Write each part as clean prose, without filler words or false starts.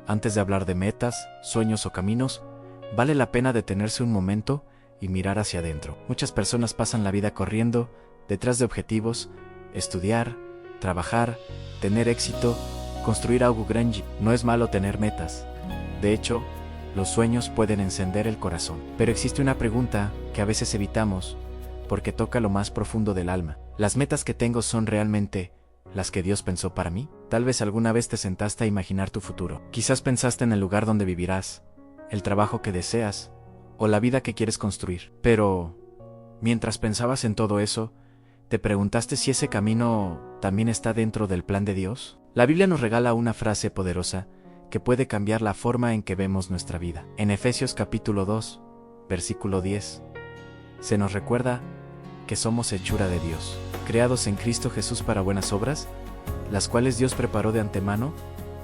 Antes de hablar de metas, sueños o caminos, vale la pena detenerse un momento y mirar hacia adentro. Muchas personas pasan la vida corriendo detrás de objetivos, estudiar, trabajar, tener éxito, construir algo grande. No es malo tener metas. De hecho, los sueños pueden encender el corazón. Pero existe una pregunta que a veces evitamos porque toca lo más profundo del alma. ¿Las metas que tengo son realmente las que Dios pensó para mí? Tal vez alguna vez te sentaste a imaginar tu futuro. Quizás pensaste en el lugar donde vivirás, el trabajo que deseas o la vida que quieres construir. Pero, mientras pensabas en todo eso, ¿te preguntaste si ese camino también está dentro del plan de Dios? La Biblia nos regala una frase poderosa que puede cambiar la forma en que vemos nuestra vida. En Efesios capítulo 2, versículo 10, se nos recuerda que somos hechura de Dios, creados en Cristo Jesús para buenas obras, las cuales Dios preparó de antemano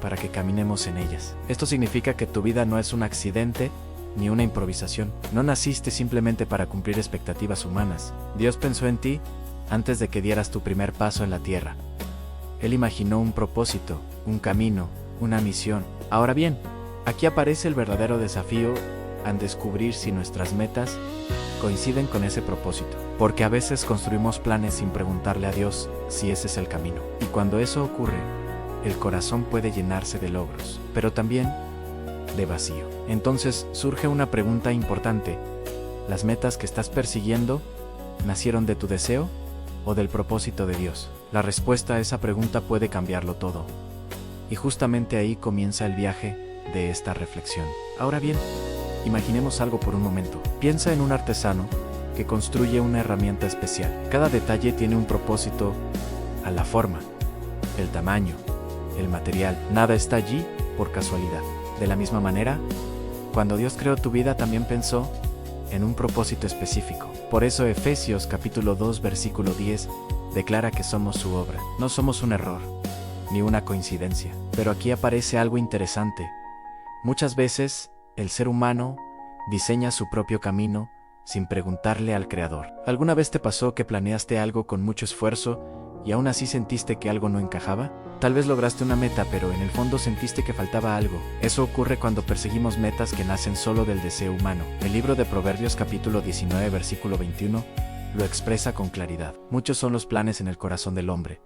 para que caminemos en ellas. Esto significa que tu vida no es un accidente ni una improvisación. No naciste simplemente para cumplir expectativas humanas. Dios pensó en ti antes de que dieras tu primer paso en la tierra. Él imaginó un propósito, un camino, una misión. Ahora bien, aquí aparece el verdadero desafío al descubrir si nuestras metas coinciden con ese propósito. Porque a veces construimos planes sin preguntarle a Dios si ese es el camino. Y cuando eso ocurre, el corazón puede llenarse de logros, pero también de vacío. Entonces surge una pregunta importante. ¿Las metas que estás persiguiendo nacieron de tu deseo o del propósito de Dios? La respuesta a esa pregunta puede cambiarlo todo. Y justamente ahí comienza el viaje de esta reflexión. Ahora bien, imaginemos algo por un momento. Piensa en un artesano que construye una herramienta especial. Cada detalle tiene un propósito a la forma, el tamaño, el material. Nada está allí por casualidad. De la misma manera, cuando Dios creó tu vida también pensó en un propósito específico. Por eso Efesios capítulo 2 versículo 10 declara que somos su obra. No somos un error, ni una coincidencia. Pero aquí aparece algo interesante. Muchas veces, el ser humano diseña su propio camino sin preguntarle al Creador. ¿Alguna vez te pasó que planeaste algo con mucho esfuerzo y aún así sentiste que algo no encajaba? Tal vez lograste una meta, pero en el fondo sentiste que faltaba algo. Eso ocurre cuando perseguimos metas que nacen solo del deseo humano. El libro de Proverbios capítulo 19 versículo 21 lo expresa con claridad. Muchos son los planes en el corazón del hombre,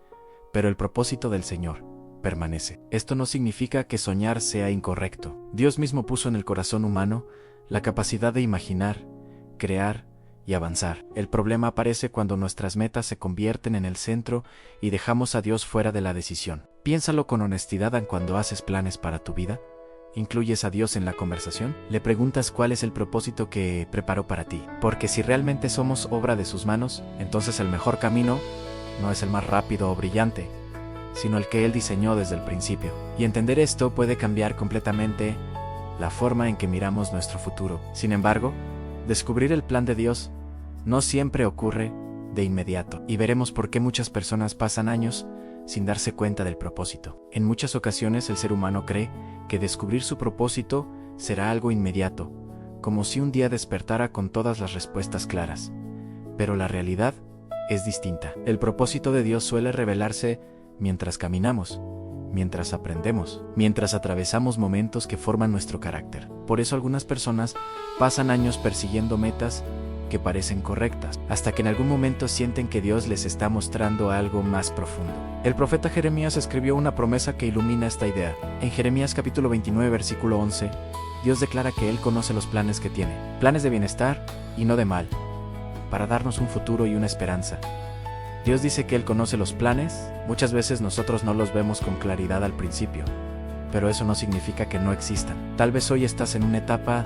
pero el propósito del Señor permanece. Esto no significa que soñar sea incorrecto. Dios mismo puso en el corazón humano la capacidad de imaginar, crear y avanzar. El problema aparece cuando nuestras metas se convierten en el centro y dejamos a Dios fuera de la decisión. Piénsalo con honestidad cuando haces planes para tu vida. ¿Incluyes a Dios en la conversación? ¿Le preguntas cuál es el propósito que preparó para ti? Porque si realmente somos obra de sus manos, entonces el mejor camino no es el más rápido o brillante, sino el que Él diseñó desde el principio. Y entender esto puede cambiar completamente la forma en que miramos nuestro futuro. Sin embargo, descubrir el plan de Dios no siempre ocurre de inmediato, y veremos por qué muchas personas pasan años sin darse cuenta del propósito. En muchas ocasiones el ser humano cree que descubrir su propósito será algo inmediato, como si un día despertara con todas las respuestas claras. Pero la realidad es distinta. El propósito de Dios suele revelarse mientras caminamos, mientras aprendemos, mientras atravesamos momentos que forman nuestro carácter. Por eso algunas personas pasan años persiguiendo metas que parecen correctas, hasta que en algún momento sienten que Dios les está mostrando algo más profundo. El profeta Jeremías escribió una promesa que ilumina esta idea. En Jeremías capítulo 29 versículo 11, Dios declara que Él conoce los planes que tiene, planes de bienestar y no de mal, para darnos un futuro y una esperanza. Dios dice que Él conoce los planes. Muchas veces nosotros no los vemos con claridad al principio, pero eso no significa que no existan. Tal vez hoy estás en una etapa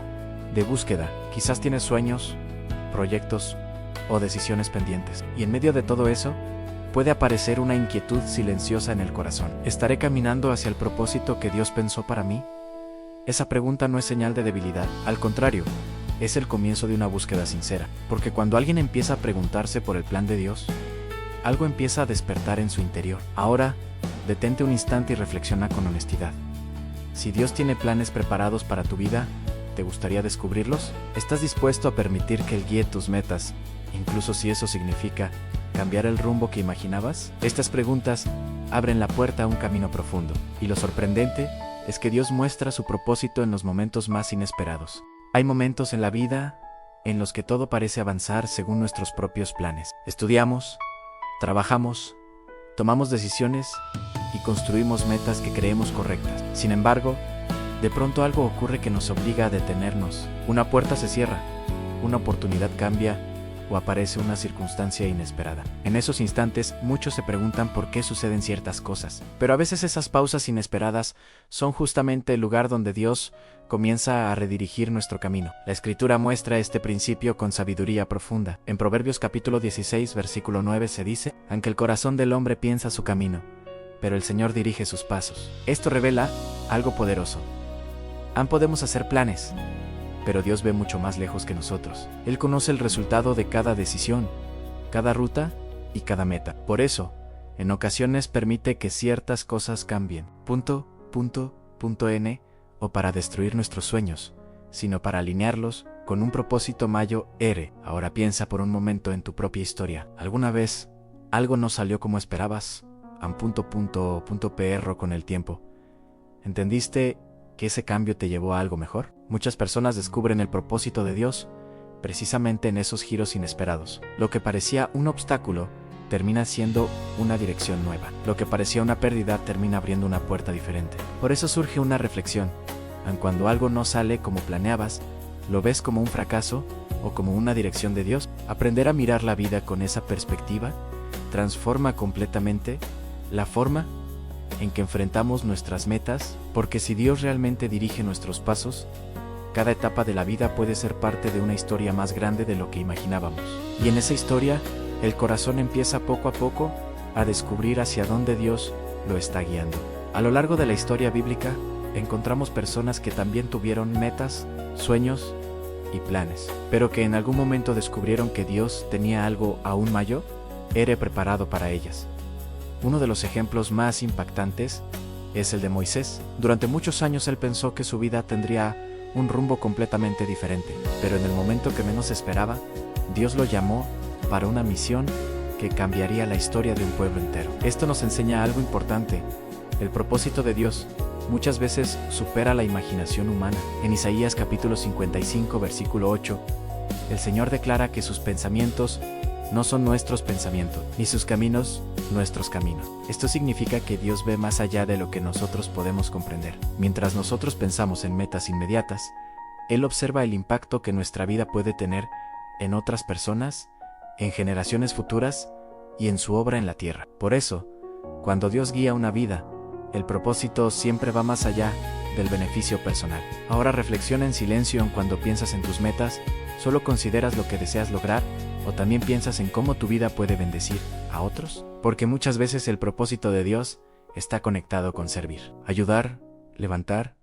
de búsqueda, quizás tienes sueños, proyectos o decisiones pendientes, y en medio de todo eso, puede aparecer una inquietud silenciosa en el corazón. ¿Estaré caminando hacia el propósito que Dios pensó para mí? Esa pregunta no es señal de debilidad, al contrario, es el comienzo de una búsqueda sincera, porque cuando alguien empieza a preguntarse por el plan de Dios, algo empieza a despertar en su interior. Ahora, detente un instante y reflexiona con honestidad. Si Dios tiene planes preparados para tu vida, ¿te gustaría descubrirlos? ¿Estás dispuesto a permitir que Él guíe tus metas, incluso si eso significa cambiar el rumbo que imaginabas? Estas preguntas abren la puerta a un camino profundo, y lo sorprendente es que Dios muestra su propósito en los momentos más inesperados. Hay momentos en la vida en los que todo parece avanzar según nuestros propios planes. Estudiamos, trabajamos, tomamos decisiones y construimos metas que creemos correctas. Sin embargo, de pronto algo ocurre que nos obliga a detenernos. Una puerta se cierra, una oportunidad cambia o aparece una circunstancia inesperada. En esos instantes, muchos se preguntan por qué suceden ciertas cosas. Pero a veces esas pausas inesperadas son justamente el lugar donde Dios comienza a redirigir nuestro camino. La Escritura muestra este principio con sabiduría profunda. En Proverbios capítulo 16, versículo 9 se dice: aunque el corazón del hombre piensa su camino, pero el Señor dirige sus pasos. Esto revela algo poderoso. Podemos hacer planes, pero Dios ve mucho más lejos que nosotros. Él conoce el resultado de cada decisión, cada ruta y cada meta. Por eso, en ocasiones permite que ciertas cosas cambien. N, o para destruir nuestros sueños, sino para alinearlos con un propósito mayor. Ahora piensa por un momento en tu propia historia. ¿Alguna vez algo no salió como esperabas? Con el tiempo, ¿entendiste que ese cambio te llevó a algo mejor? Muchas personas descubren el propósito de Dios precisamente en esos giros inesperados. Lo que parecía un obstáculo termina siendo una dirección nueva. Lo que parecía una pérdida termina abriendo una puerta diferente. Por eso surge una reflexión. Aun cuando algo no sale como planeabas, ¿lo ves como un fracaso o como una dirección de Dios? Aprender a mirar la vida con esa perspectiva transforma completamente la forma en que enfrentamos nuestras metas, porque si Dios realmente dirige nuestros pasos, cada etapa de la vida puede ser parte de una historia más grande de lo que imaginábamos. Y en esa historia, el corazón empieza poco a poco a descubrir hacia dónde Dios lo está guiando. A lo largo de la historia bíblica, encontramos personas que también tuvieron metas, sueños y planes, pero que en algún momento descubrieron que Dios tenía algo aún mayor, preparado para ellas. Uno de los ejemplos más impactantes es el de Moisés. Durante muchos años él pensó que su vida tendría un rumbo completamente diferente, pero en el momento que menos esperaba, Dios lo llamó para una misión que cambiaría la historia de un pueblo entero. Esto nos enseña algo importante. El propósito de Dios muchas veces supera la imaginación humana. En Isaías capítulo 55, versículo 8, el Señor declara que sus pensamientos no son nuestros pensamientos, ni sus caminos nuestros caminos. Esto significa que Dios ve más allá de lo que nosotros podemos comprender. Mientras nosotros pensamos en metas inmediatas, Él observa el impacto que nuestra vida puede tener en otras personas, en generaciones futuras y en su obra en la tierra. Por eso, cuando Dios guía una vida, el propósito siempre va más allá del beneficio personal. Ahora reflexiona en silencio en cuando piensas en tus metas. ¿Solo consideras lo que deseas lograr o también piensas en cómo tu vida puede bendecir a otros? Porque muchas veces el propósito de Dios está conectado con servir, ayudar, levantar,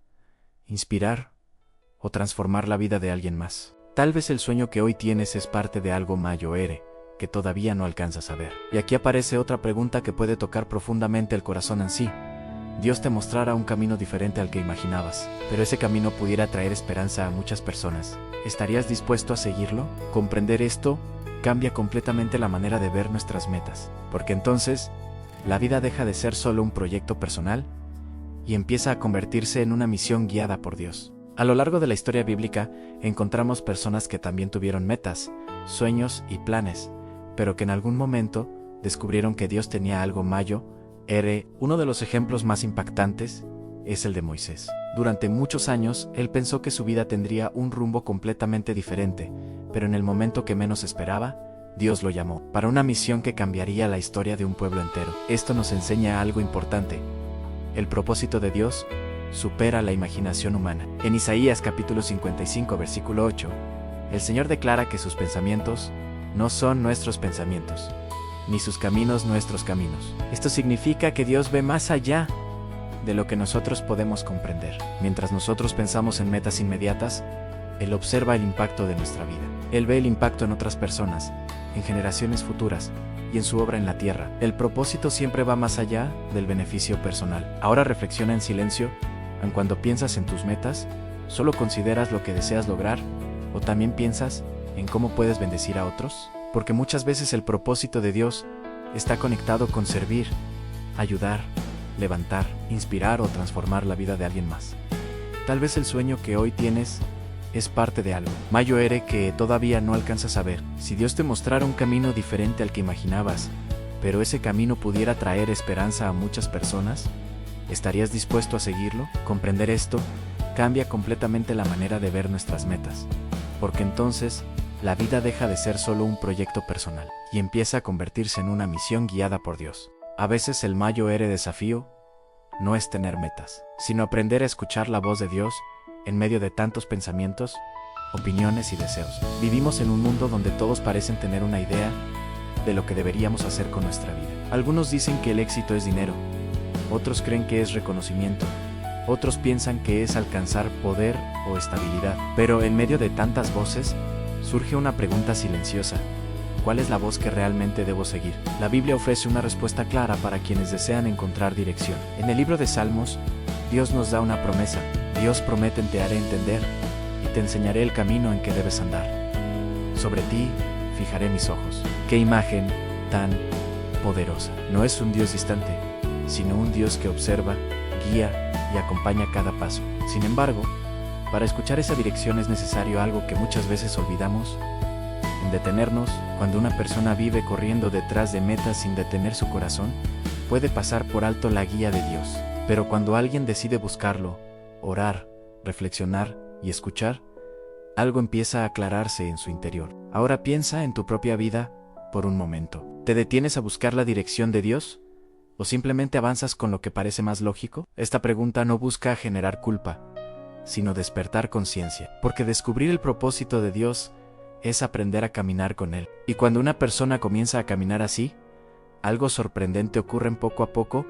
inspirar o transformar la vida de alguien más. Tal vez el sueño que hoy tienes es parte de algo mayor que todavía no alcanzas a ver. Y aquí aparece otra pregunta que puede tocar profundamente el corazón en sí. Dios te mostrará un camino diferente al que imaginabas, pero ese camino pudiera traer esperanza a muchas personas. ¿Estarías dispuesto a seguirlo? Comprender esto cambia completamente la manera de ver nuestras metas, porque entonces la vida deja de ser solo un proyecto personal y empieza a convertirse en una misión guiada por Dios. A lo largo de la historia bíblica encontramos personas que también tuvieron metas, sueños y planes, pero que en algún momento descubrieron que Dios tenía algo mayor. Uno de los ejemplos más impactantes es el de Moisés. Durante muchos años, él pensó que su vida tendría un rumbo completamente diferente, pero en el momento que menos esperaba, Dios lo llamó para una misión que cambiaría la historia de un pueblo entero. Esto nos enseña algo importante. El propósito de Dios supera la imaginación humana. En Isaías capítulo 55, versículo 8, el Señor declara que sus pensamientos no son nuestros pensamientos, ni sus caminos nuestros caminos. Esto significa que Dios ve más allá de lo que nosotros podemos comprender. Mientras nosotros pensamos en metas inmediatas, Él observa el impacto de nuestra vida. Él ve el impacto en otras personas, en generaciones futuras y en su obra en la tierra. El propósito siempre va más allá del beneficio personal. Ahora reflexiona en silencio, aun cuando piensas en tus metas, ¿solo consideras lo que deseas lograr o también piensas en cómo puedes bendecir a otros? Porque muchas veces el propósito de Dios está conectado con servir, ayudar, levantar, inspirar o transformar la vida de alguien más. Tal vez el sueño que hoy tienes es parte de algo mayor que todavía no alcanzas a ver. Si Dios te mostrara un camino diferente al que imaginabas, pero ese camino pudiera traer esperanza a muchas personas, ¿estarías dispuesto a seguirlo? Comprender esto cambia completamente la manera de ver nuestras metas, porque entonces la vida deja de ser solo un proyecto personal y empieza a convertirse en una misión guiada por Dios. A veces el mayor desafío no es tener metas, sino aprender a escuchar la voz de Dios en medio de tantos pensamientos, opiniones y deseos. Vivimos en un mundo donde todos parecen tener una idea de lo que deberíamos hacer con nuestra vida. Algunos dicen que el éxito es dinero, otros creen que es reconocimiento, otros piensan que es alcanzar poder o estabilidad. Pero en medio de tantas voces, surge una pregunta silenciosa: ¿cuál es la voz que realmente debo seguir? La Biblia ofrece una respuesta clara para quienes desean encontrar dirección. En el libro de Salmos, Dios nos da una promesa. Dios promete: te haré entender y te enseñaré el camino en que debes andar. Sobre ti fijaré mis ojos. ¡Qué imagen tan poderosa! No es un Dios distante, sino un Dios que observa, guía y acompaña cada paso. Sin embargo, para escuchar esa dirección es necesario algo que muchas veces olvidamos: en detenernos. Cuando una persona vive corriendo detrás de metas sin detener su corazón, puede pasar por alto la guía de Dios. Pero cuando alguien decide buscarlo, orar, reflexionar y escuchar, algo empieza a aclararse en su interior. Ahora piensa en tu propia vida por un momento. ¿Te detienes a buscar la dirección de Dios? ¿O simplemente avanzas con lo que parece más lógico? Esta pregunta no busca generar culpa, sino despertar conciencia. Porque descubrir el propósito de Dios es aprender a caminar con Él. Y cuando una persona comienza a caminar así, algo sorprendente ocurre poco a poco.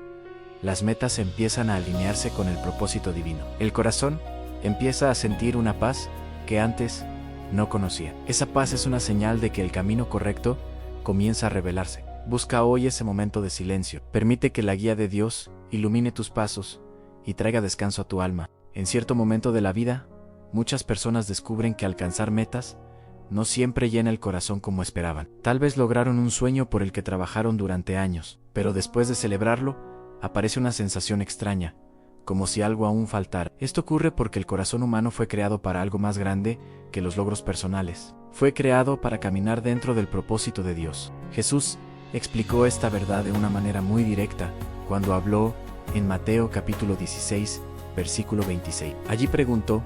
Las metas empiezan a alinearse con el propósito divino. El corazón empieza a sentir una paz que antes no conocía. Esa paz es una señal de que el camino correcto comienza a revelarse. Busca hoy ese momento de silencio. Permite que la guía de Dios ilumine tus pasos y traiga descanso a tu alma. En cierto momento de la vida, muchas personas descubren que alcanzar metas no siempre llena el corazón como esperaban. Tal vez lograron un sueño por el que trabajaron durante años, pero después de celebrarlo, aparece una sensación extraña, como si algo aún faltara. Esto ocurre porque el corazón humano fue creado para algo más grande que los logros personales. Fue creado para caminar dentro del propósito de Dios. Jesús explicó esta verdad de una manera muy directa cuando habló en Mateo capítulo 16, versículo 26. Allí preguntó: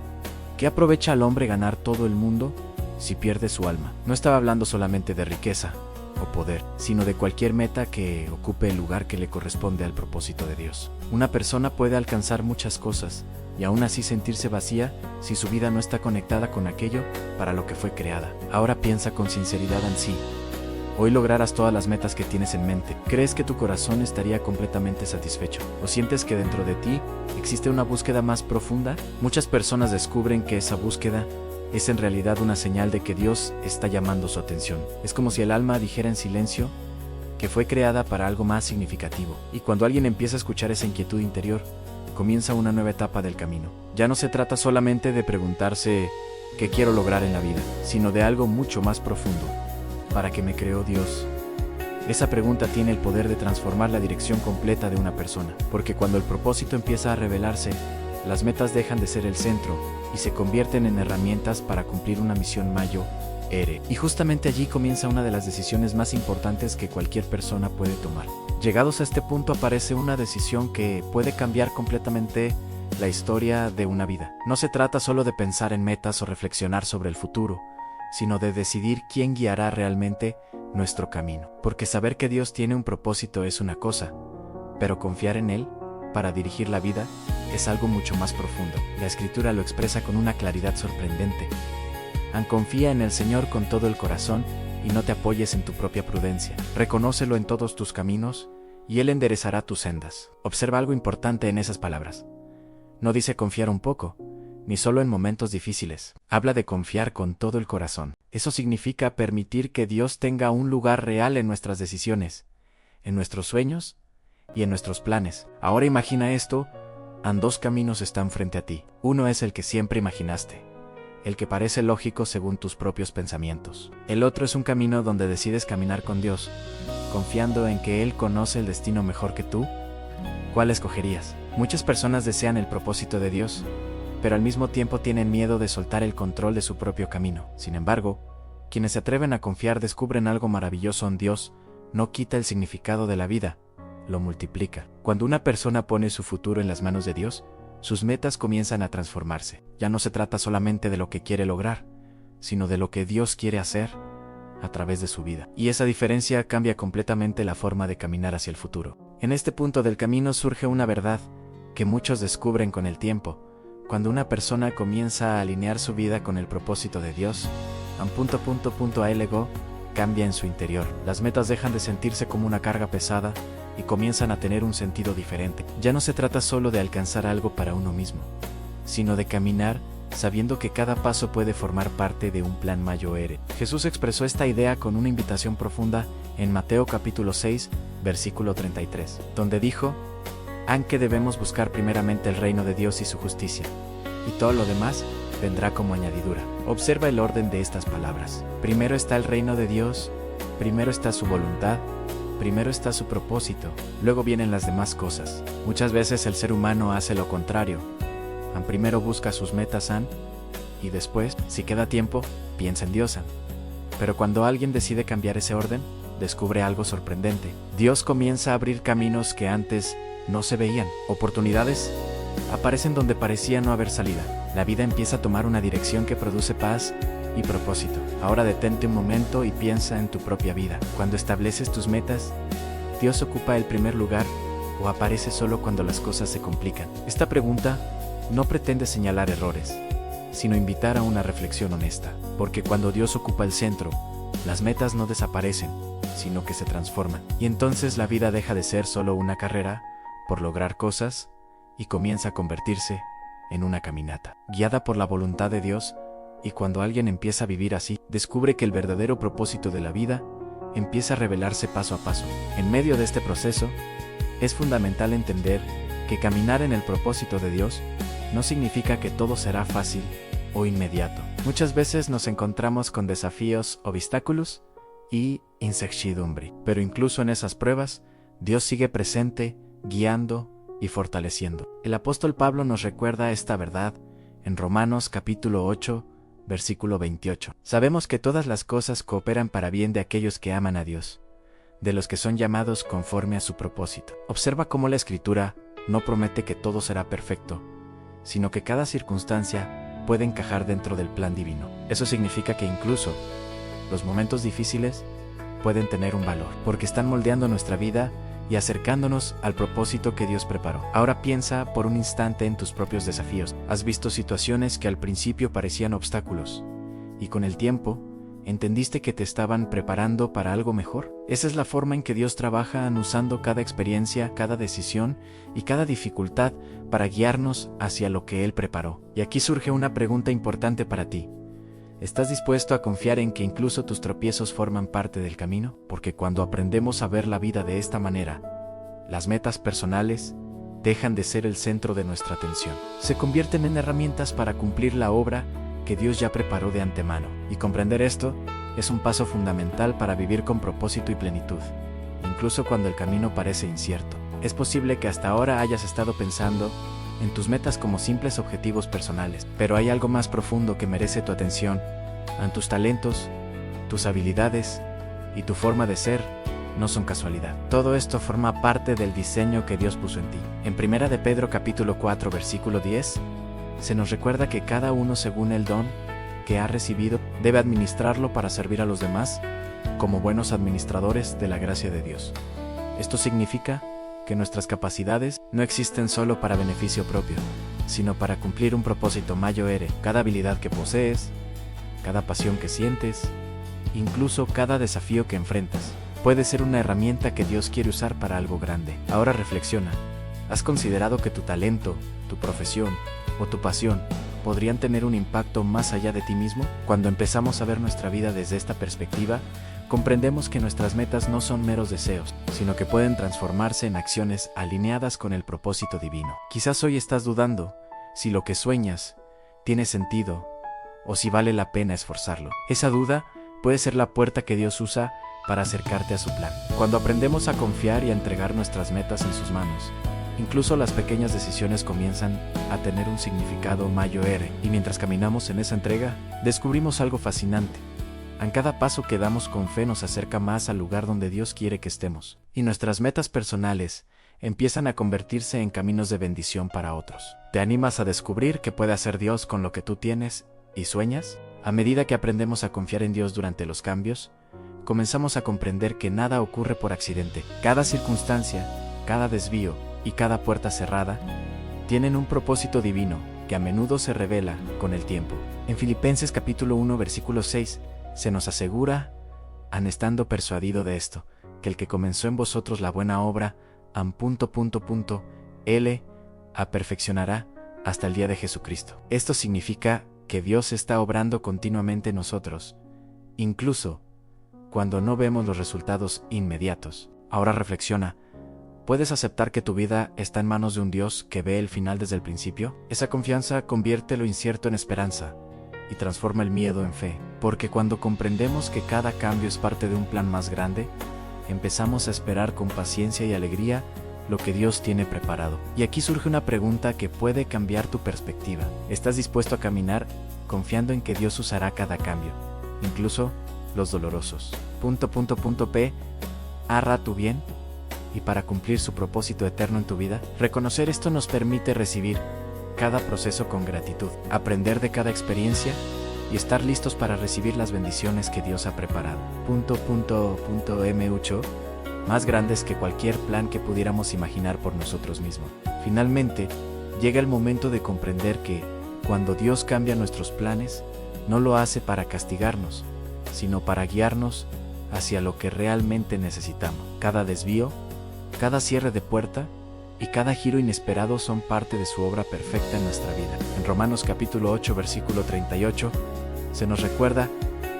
¿qué aprovecha al hombre ganar todo el mundo si pierde su alma? No estaba hablando solamente de riqueza o poder, sino de cualquier meta que ocupe el lugar que le corresponde al propósito de Dios. Una persona puede alcanzar muchas cosas y aún así sentirse vacía si su vida no está conectada con aquello para lo que fue creada. Ahora piensa con sinceridad en sí. Hoy lograrás todas las metas que tienes en mente. ¿Crees que tu corazón estaría completamente satisfecho? ¿O sientes que dentro de ti existe una búsqueda más profunda? Muchas personas descubren que esa búsqueda es en realidad una señal de que Dios está llamando su atención. Es como si el alma dijera en silencio que fue creada para algo más significativo. Y cuando alguien empieza a escuchar esa inquietud interior, comienza una nueva etapa del camino. Ya no se trata solamente de preguntarse qué quiero lograr en la vida, sino de algo mucho más profundo. ¿Para qué me creó Dios? Esa pregunta tiene el poder de transformar la dirección completa de una persona, porque cuando el propósito empieza a revelarse, las metas dejan de ser el centro y se convierten en herramientas para cumplir una misión mayor. Y justamente allí comienza una de las decisiones más importantes que cualquier persona puede tomar. Llegados a este punto aparece una decisión que puede cambiar completamente la historia de una vida. No se trata solo de pensar en metas o reflexionar sobre el futuro, sino de decidir quién guiará realmente nuestro camino. Porque saber que Dios tiene un propósito es una cosa, pero confiar en Él para dirigir la vida es algo mucho más profundo. La Escritura lo expresa con una claridad sorprendente. Confía en el Señor con todo el corazón y no te apoyes en tu propia prudencia. Reconócelo en todos tus caminos y Él enderezará tus sendas. Observa algo importante en esas palabras. No dice confiar un poco, ni solo en momentos difíciles. Habla de confiar con todo el corazón. Eso significa permitir que Dios tenga un lugar real en nuestras decisiones, en nuestros sueños y en nuestros planes. Ahora imagina esto: dos caminos están frente a ti. Uno es el que siempre imaginaste, el que parece lógico según tus propios pensamientos. El otro es un camino donde decides caminar con Dios, confiando en que Él conoce el destino mejor que tú. ¿Cuál escogerías? Muchas personas desean el propósito de Dios, pero al mismo tiempo tienen miedo de soltar el control de su propio camino. Sin embargo, quienes se atreven a confiar descubren algo maravilloso en Dios. No quita el significado de la vida, lo multiplica. Cuando una persona pone su futuro en las manos de Dios, sus metas comienzan a transformarse. Ya no se trata solamente de lo que quiere lograr, sino de lo que Dios quiere hacer a través de su vida. Y esa diferencia cambia completamente la forma de caminar hacia el futuro. En este punto del camino surge una verdad que muchos descubren con el tiempo. Cuando una persona comienza a alinear su vida con el propósito de Dios, algo cambia en su interior. Las metas dejan de sentirse como una carga pesada y comienzan a tener un sentido diferente. Ya no se trata solo de alcanzar algo para uno mismo, sino de caminar sabiendo que cada paso puede formar parte de un plan mayor. Jesús expresó esta idea con una invitación profunda en Mateo capítulo 6, versículo 33, donde dijo: aunque debemos buscar primeramente el reino de Dios y su justicia, y todo lo demás vendrá como añadidura. Observa el orden de estas palabras. Primero está el reino de Dios, primero está su voluntad, primero está su propósito, luego vienen las demás cosas. Muchas veces el ser humano hace lo contrario. Primero busca sus metas y después, si queda tiempo, piensa en Dios. Pero cuando alguien decide cambiar ese orden, descubre algo sorprendente. Dios comienza a abrir caminos que antes no se veían. Oportunidades aparecen donde parecía no haber salida. La vida empieza a tomar una dirección que produce paz y propósito. Ahora detente un momento y piensa en tu propia vida. Cuando estableces tus metas, ¿Dios ocupa el primer lugar o aparece solo cuando las cosas se complican? Esta pregunta no pretende señalar errores, sino invitar a una reflexión honesta. Porque cuando Dios ocupa el centro, las metas no desaparecen, sino que se transforman. Y entonces la vida deja de ser solo una carrera por lograr cosas y comienza a convertirse en una caminata, guiada por la voluntad de Dios. Y cuando alguien empieza a vivir así, descubre que el verdadero propósito de la vida empieza a revelarse paso a paso. En medio de este proceso, es fundamental entender que caminar en el propósito de Dios no significa que todo será fácil o inmediato. Muchas veces nos encontramos con desafíos, obstáculos y incertidumbre. Pero incluso en esas pruebas, Dios sigue presente, guiando y fortaleciendo. El apóstol Pablo nos recuerda esta verdad en Romanos capítulo 8, versículo 28. Sabemos que todas las cosas cooperan para bien de aquellos que aman a Dios, de los que son llamados conforme a su propósito. Observa cómo la Escritura no promete que todo será perfecto, sino que cada circunstancia puede encajar dentro del plan divino. Eso significa que incluso los momentos difíciles pueden tener un valor, porque están moldeando nuestra vida y acercándonos al propósito que Dios preparó. Ahora piensa por un instante en tus propios desafíos. ¿Has visto situaciones que al principio parecían obstáculos y con el tiempo entendiste que te estaban preparando para algo mejor? Esa es la forma en que Dios trabaja, usando cada experiencia, cada decisión y cada dificultad para guiarnos hacia lo que Él preparó. Y aquí surge una pregunta importante para ti. ¿Estás dispuesto a confiar en que incluso tus tropiezos forman parte del camino? Porque cuando aprendemos a ver la vida de esta manera, las metas personales dejan de ser el centro de nuestra atención. Se convierten en herramientas para cumplir la obra que Dios ya preparó de antemano. Y comprender esto es un paso fundamental para vivir con propósito y plenitud, incluso cuando el camino parece incierto. Es posible que hasta ahora hayas estado pensando en tus metas como simples objetivos personales, pero hay algo más profundo que merece tu atención. Tus talentos, tus habilidades y tu forma de ser no son casualidad. Todo esto forma parte del diseño que Dios puso en ti. En 1 de Pedro capítulo 4 versículo 10, se nos recuerda que cada uno, según el don que ha recibido, debe administrarlo para servir a los demás como buenos administradores de la gracia de Dios. Esto significa que nuestras capacidades no existen solo para beneficio propio, sino para cumplir un propósito mayor. Cada habilidad que posees, cada pasión que sientes, incluso cada desafío que enfrentas, puede ser una herramienta que Dios quiere usar para algo grande. Ahora reflexiona. ¿Has considerado que tu talento, tu profesión o tu pasión podrían tener un impacto más allá de ti mismo? Cuando empezamos a ver nuestra vida desde esta perspectiva, comprendemos que nuestras metas no son meros deseos, sino que pueden transformarse en acciones alineadas con el propósito divino. Quizás hoy estás dudando si lo que sueñas tiene sentido o si vale la pena esforzarlo. Esa duda puede ser la puerta que Dios usa para acercarte a su plan. Cuando aprendemos a confiar y a entregar nuestras metas en sus manos, Incluso las pequeñas decisiones comienzan a tener un significado mayor, y mientras caminamos en esa entrega, descubrimos algo fascinante. En cada paso que damos con fe nos acerca más al lugar donde Dios quiere que estemos, y nuestras metas personales empiezan a convertirse en caminos de bendición para otros. ¿Te animas a descubrir qué puede hacer Dios con lo que tú tienes y sueñas? A medida que aprendemos a confiar en Dios durante los cambios, comenzamos a comprender que nada ocurre por accidente. Cada circunstancia, cada desvío y cada puerta cerrada tienen un propósito divino que a menudo se revela con el tiempo. En Filipenses capítulo 1 versículo 6 se nos asegura, estando persuadido de esto, que el que comenzó en vosotros la buena obra, Él perfeccionará hasta el día de Jesucristo. Esto significa que Dios está obrando continuamente en nosotros, incluso cuando no vemos los resultados inmediatos. Ahora reflexiona, ¿puedes aceptar que tu vida está en manos de un Dios que ve el final desde el principio? Esa confianza convierte lo incierto en esperanza y transforma el miedo en fe, porque cuando comprendemos que cada cambio es parte de un plan más grande, empezamos a esperar con paciencia y alegría lo que Dios tiene preparado. Y aquí surge una pregunta que puede cambiar tu perspectiva. ¿Estás dispuesto a caminar confiando en que Dios usará cada cambio, incluso los dolorosos? P. Hará tu bien y para cumplir su propósito eterno en tu vida. Reconocer esto nos permite recibir cada proceso con gratitud, aprender de cada experiencia y estar listos para recibir las bendiciones que Dios ha preparado. Mucho más grandes que cualquier plan que pudiéramos imaginar por nosotros mismos. Finalmente, llega el momento de comprender que, cuando Dios cambia nuestros planes, no lo hace para castigarnos, sino para guiarnos hacia lo que realmente necesitamos. Cada desvío, cada cierre de puerta y cada giro inesperado son parte de su obra perfecta en nuestra vida. En Romanos capítulo 8, versículo 38, se nos recuerda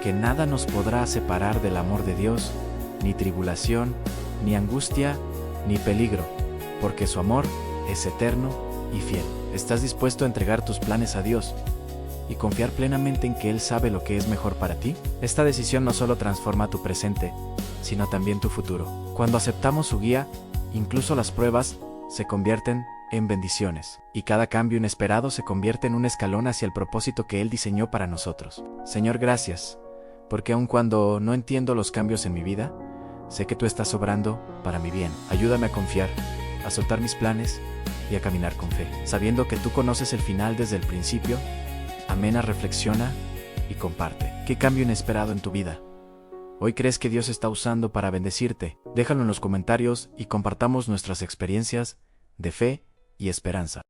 que nada nos podrá separar del amor de Dios, ni tribulación, ni angustia, ni peligro, porque su amor es eterno y fiel. ¿Estás dispuesto a entregar tus planes a Dios y confiar plenamente en que Él sabe lo que es mejor para ti? Esta decisión no solo transforma tu presente, sino también tu futuro. Cuando aceptamos su guía, incluso las pruebas se convierten en bendiciones, y cada cambio inesperado se convierte en un escalón hacia el propósito que Él diseñó para nosotros. Señor, gracias, porque aun cuando no entiendo los cambios en mi vida, sé que tú estás obrando para mi bien. Ayúdame a confiar, a soltar mis planes y a caminar con fe, sabiendo que tú conoces el final desde el principio. Amén. Reflexiona y comparte. ¿Qué cambio inesperado en tu vida hoy crees que Dios está usando para bendecirte? Déjalo en los comentarios y compartamos nuestras experiencias de fe y esperanza.